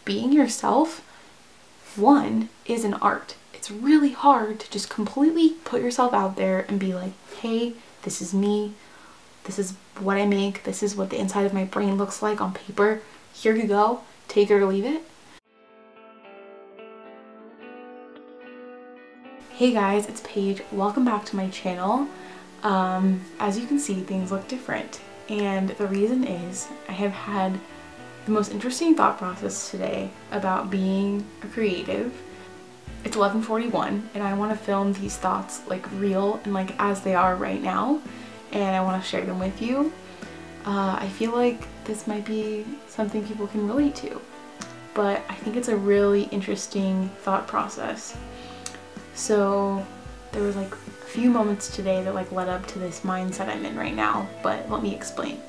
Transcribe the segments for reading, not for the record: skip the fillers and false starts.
being yourself, one, is an art. It's really hard to just completely put yourself out there and be like, hey, this is me, this is what I make, this is what the inside of my brain looks like on paper, here you go, take it or leave it. Hey guys, it's Paige. Welcome back to my channel. As you can see, things look different, and the reason is I have had the most interesting thought process today about being a creative. It's 11:41 and I want to film these thoughts like real and like as they are right now, and I want to share them with you. I feel like this might be something people can relate to, but I think it's a really interesting thought process. So there was like a few moments today that like led up to this mindset I'm in right now, but let me explain.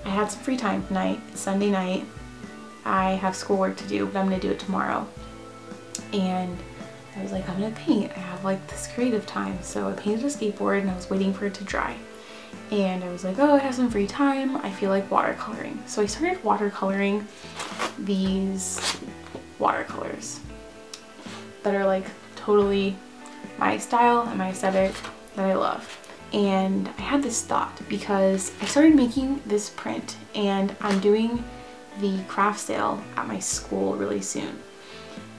I had some free time tonight. It's Sunday night. I have schoolwork to do, but I'm gonna do it tomorrow. And I was like, I'm gonna paint. I have like this creative time. So I painted a skateboard and I was waiting for it to dry. And I was like, oh, I have some free time. I feel like watercoloring. So I started watercoloring these watercolors that are like totally my style and my aesthetic that I love. And I had this thought because I started making this print and I'm doing the craft sale at my school really soon.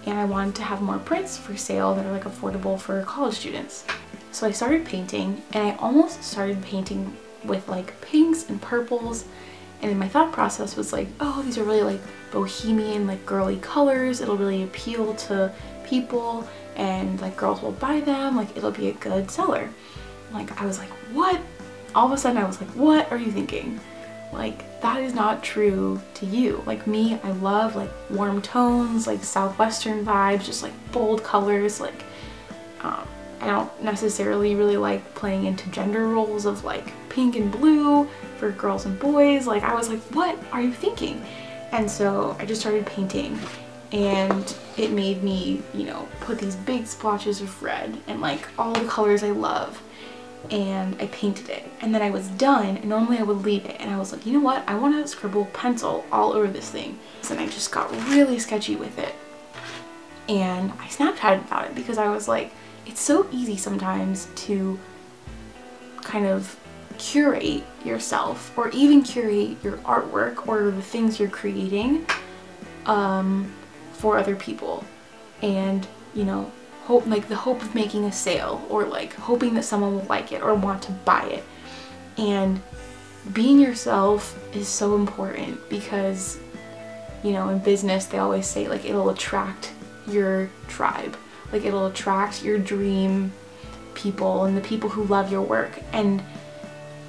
And I wanted to have more prints for sale that are like affordable for college students. So I started painting, and I almost started painting with like pinks and purples. And then my thought process was like, oh, these are really like bohemian, like girly colors. It'll really appeal to people and like girls will buy them. Like it'll be a good seller. Like I was like, what? All of a sudden I was like, what are you thinking? Like that is not true to you. Like me, I love like warm tones, like Southwestern vibes, just like bold colors. Like I don't necessarily really like playing into gender roles of like pink and blue for girls and boys. Like I was like, what are you thinking? And so I just started painting, and it made me, you know, put these big splotches of red and like all the colors I love. And I painted it, and then I was done, and normally I would leave it, and I was like, you know what, I want to scribble pencil all over this thing. So then I just got really sketchy with it, and I Snapchatted about it because I was like, it's so easy sometimes to kind of curate yourself or even curate your artwork or the things you're creating for other people, and you know, the hope of making a sale, or like hoping that someone will like it or want to buy it. And being yourself is so important because, you know, in business they always say like it'll attract your tribe, like it'll attract your dream people and the people who love your work. And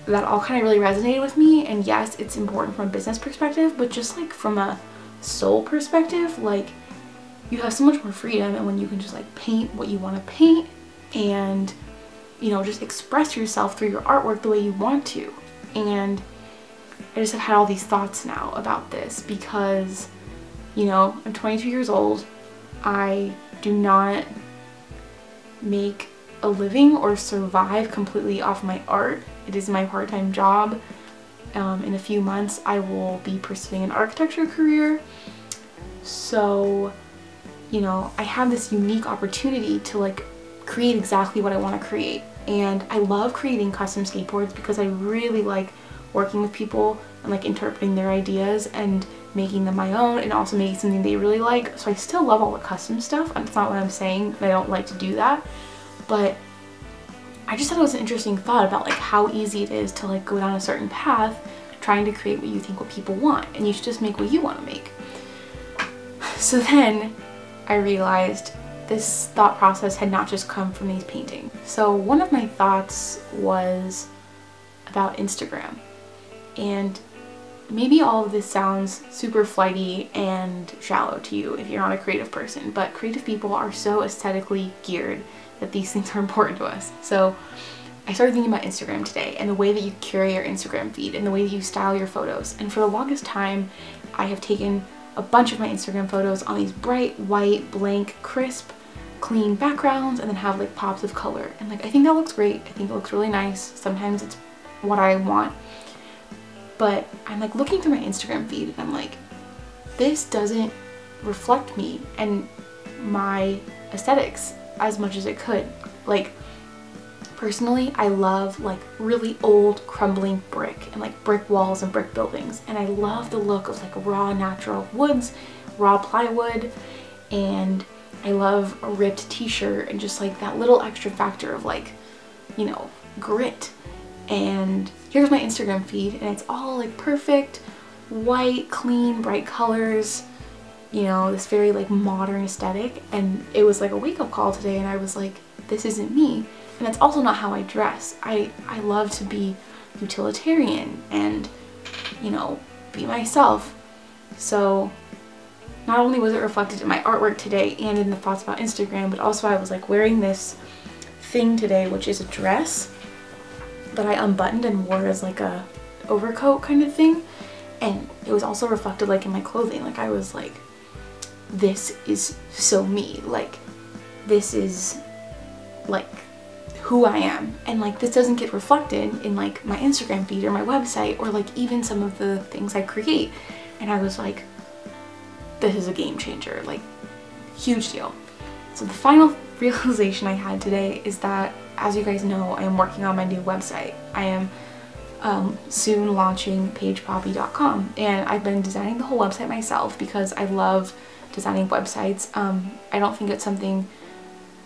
that all kind of really resonated with me. And yes, it's important from a business perspective, but just like from a soul perspective, like you have so much more freedom, and when you can just like paint what you want to paint and, you know, just express yourself through your artwork the way you want to. And I just have had all these thoughts now about this because, you know, I'm 22 years old. I do not make a living or survive completely off my art. It is my part-time job. In a few months I will be pursuing an architecture career. So, you know, I have this unique opportunity to like create exactly what I want to create. And I love creating custom skateboards because I really like working with people and like interpreting their ideas and making them my own, and also making something they really like. So I still love all the custom stuff. That's not what I'm saying that I don't like to do that, but I just thought it was an interesting thought about like how easy it is to like go down a certain path trying to create what you think what people want, and you should just make what you want to make. So then I realized this thought process had not just come from these paintings. So one of my thoughts was about Instagram. And maybe all of this sounds super flighty and shallow to you if you're not a creative person, but creative people are so aesthetically geared that these things are important to us. So I started thinking about Instagram today and the way that you curate your Instagram feed and the way that you style your photos. And for the longest time, I have taken a bunch of my Instagram photos on these bright, white, blank, crisp, clean backgrounds, and then have like pops of color. And like, I think that looks great. I think it looks really nice. Sometimes it's what I want. But I'm like looking through my Instagram feed and I'm like, this doesn't reflect me and my aesthetics as much as it could. Like, personally, I love like really old crumbling brick and like brick walls and brick buildings, and I love the look of like raw natural woods, raw plywood, and I love a ripped t-shirt and just like that little extra factor of like, you know, grit. And here's my Instagram feed, and it's all like perfect white, clean, bright colors, you know, this very like modern aesthetic. And it was like a wake-up call today, and I was like, this isn't me. And that's also not how I dress. I love to be utilitarian and, you know, be myself. So not only was it reflected in my artwork today and in the thoughts about Instagram, but also I was like wearing this thing today, which is a dress that I unbuttoned and wore as like a overcoat kind of thing. And it was also reflected like in my clothing. Like I was like, this is so me. Like this is like who I am. And like this doesn't get reflected in like my Instagram feed or my website or like even some of the things I create. And I was like, this is a game changer, like huge deal. So the final realization I had today is that, as you guys know, I am working on my new website. I am soon launching paigepoppe.com, and I've been designing the whole website myself because I love designing websites. I don't think it's something,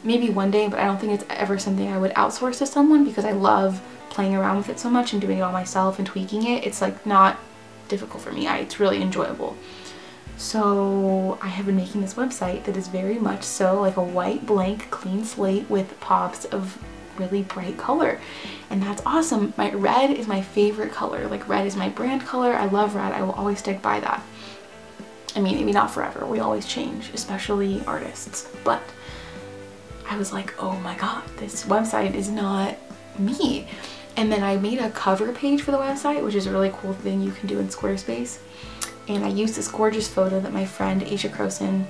maybe one day, but I don't think it's ever something I would outsource to someone because I love playing around with it so much and doing it all myself and tweaking it. It's like not difficult for me. It's really enjoyable. So I have been making this website that is very much so like a white blank clean slate with pops of really bright color, and that's awesome. My red is my favorite color. Like red is my brand color. I love red. I will always stick by that. I mean, maybe not forever. We always change, especially artists. But I was like, oh my god, this website is not me. And then I made a cover page for the website, which is a really cool thing you can do in Squarespace. And I used this gorgeous photo that my friend Aisha Croson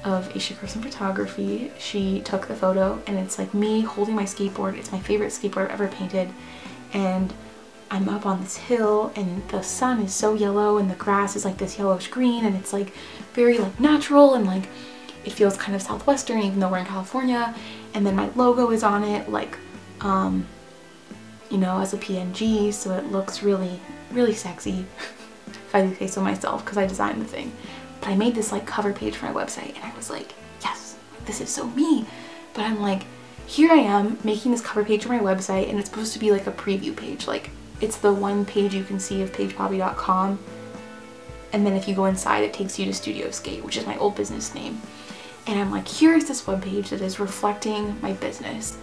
of Aisha Croson Photography, she took the photo, and it's like me holding my skateboard. It's my favorite skateboard I've ever painted, and I'm up on this hill, and the sun is so yellow and the grass is like this yellowish green, and it's like very like natural, and like it feels kind of southwestern even though we're in California. And then my logo is on it, like you know, as a PNG, so it looks really sexy if I do say so myself, because I designed the thing. But I made this like cover page for my website, and I was like, yes, this is so me. But I'm like, here I am making this cover page for my website, and it's supposed to be like a preview page. Like it's the one page you can see of paigepoppe.com, and then if you go inside it takes you to Studio Skate, which is my old business name. And I'm like, here is this webpage that is reflecting my business,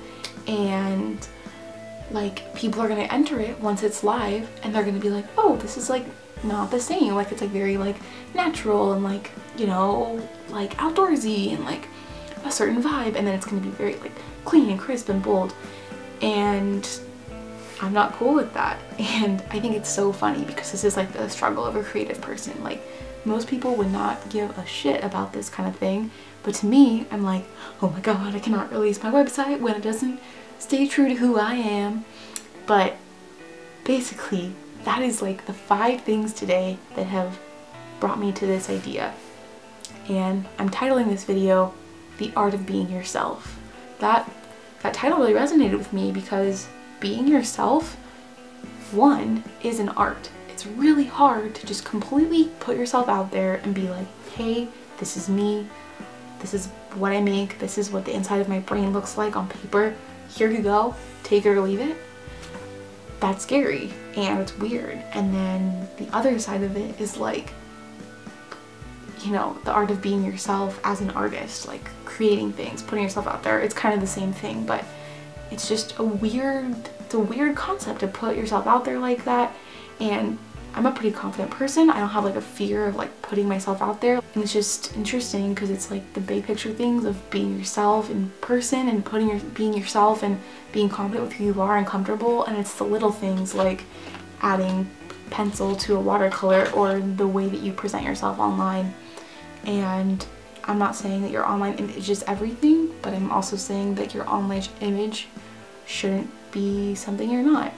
and like people are gonna enter it once it's live, and they're gonna be like, oh, this is like not the same. Like it's like very like natural and like, you know, like outdoorsy and like a certain vibe, and then it's gonna be very like clean and crisp and bold. And I'm not cool with that. And I think it's so funny because this is like the struggle of a creative person. Like most people would not give a shit about this kind of thing, but to me, I'm like, oh my god, I cannot release my website when it doesn't stay true to who I am. But basically, that is like the 5 things today that have brought me to this idea. And I'm titling this video, The Art of Being Yourself. That title really resonated with me because being yourself, one, is an art. It's really hard to just completely put yourself out there and be like, hey, this is me, this is what I make, this is what the inside of my brain looks like on paper, here you go, take it or leave it. That's scary and it's weird. And then the other side of it is like, you know, the art of being yourself as an artist, like creating things, putting yourself out there. It's kind of the same thing, but it's just a weird concept to put yourself out there like that. And I'm a pretty confident person. I don't have like a fear of like putting myself out there. And it's just interesting because it's like the big picture things of being yourself in person and being yourself and being confident with who you are and comfortable. And it's the little things like adding pencil to a watercolor or the way that you present yourself online. And I'm not saying that your online image is everything, but I'm also saying that your online image shouldn't be something you're not.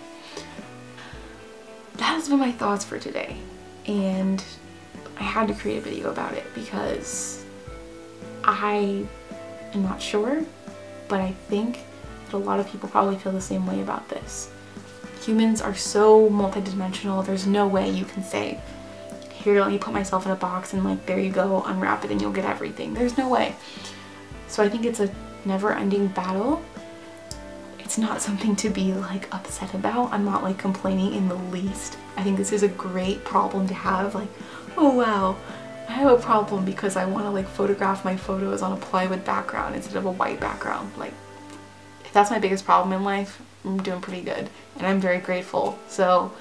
That has been my thoughts for today, and I had to create a video about it because I am not sure, but I think that a lot of people probably feel the same way about this. Humans are so multidimensional. There's no way you can say, here, let me put myself in a box and like, there you go, unwrap it and you'll get everything. There's no way. So I think it's a never-ending battle. It's not something to be like upset about. I'm not like complaining in the least. I think this is a great problem to have. Like, oh wow, I have a problem because I want to like photograph my photos on a plywood background instead of a white background. Like, if that's my biggest problem in life, I'm doing pretty good and I'm very grateful. So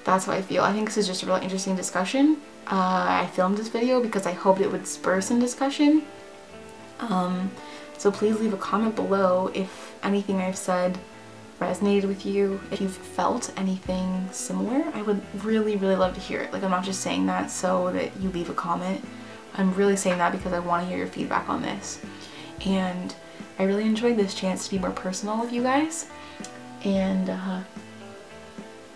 that's how I feel. I think this is just a really interesting discussion. I filmed this video because I hoped it would spur some discussion. So please leave a comment below if anything I've said resonated with you. If you've felt anything similar, I would really, really love to hear it. Like, I'm not just saying that so that you leave a comment. I'm really saying that because I want to hear your feedback on this. And I really enjoyed this chance to be more personal with you guys. And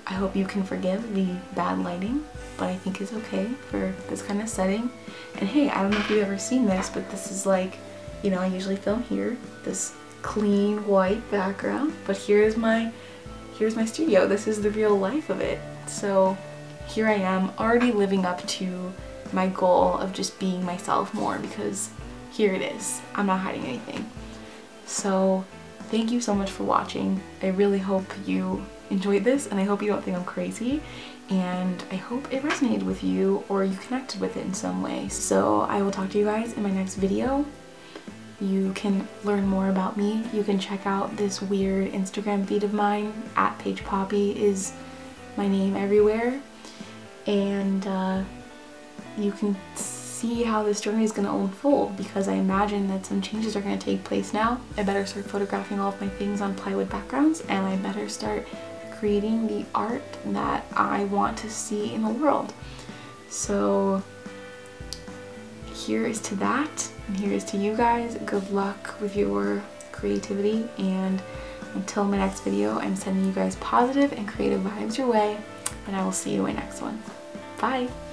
I hope you can forgive the bad lighting, but I think it's okay for this kind of setting. And hey, I don't know if you've ever seen this, but this is like, you know, I usually film here, this clean white background, but here's my studio. This is the real life of it. So here I am, already living up to my goal of just being myself more, because here it is. I'm not hiding anything. So thank you so much for watching. I really hope you enjoyed this, and I hope you don't think I'm crazy, and I hope it resonated with you or you connected with it in some way. So I will talk to you guys in my next video. You can learn more about me. You can check out this weird Instagram feed of mine. @Paige Poppe is my name everywhere. And you can see how this journey is going to unfold, because I imagine that some changes are going to take place now. I better start photographing all of my things on plywood backgrounds, and I better start creating the art that I want to see in the world. So here is to that, and here is to you guys. Good luck with your creativity, and until my next video, I'm sending you guys positive and creative vibes your way, and I will see you in my next one. Bye!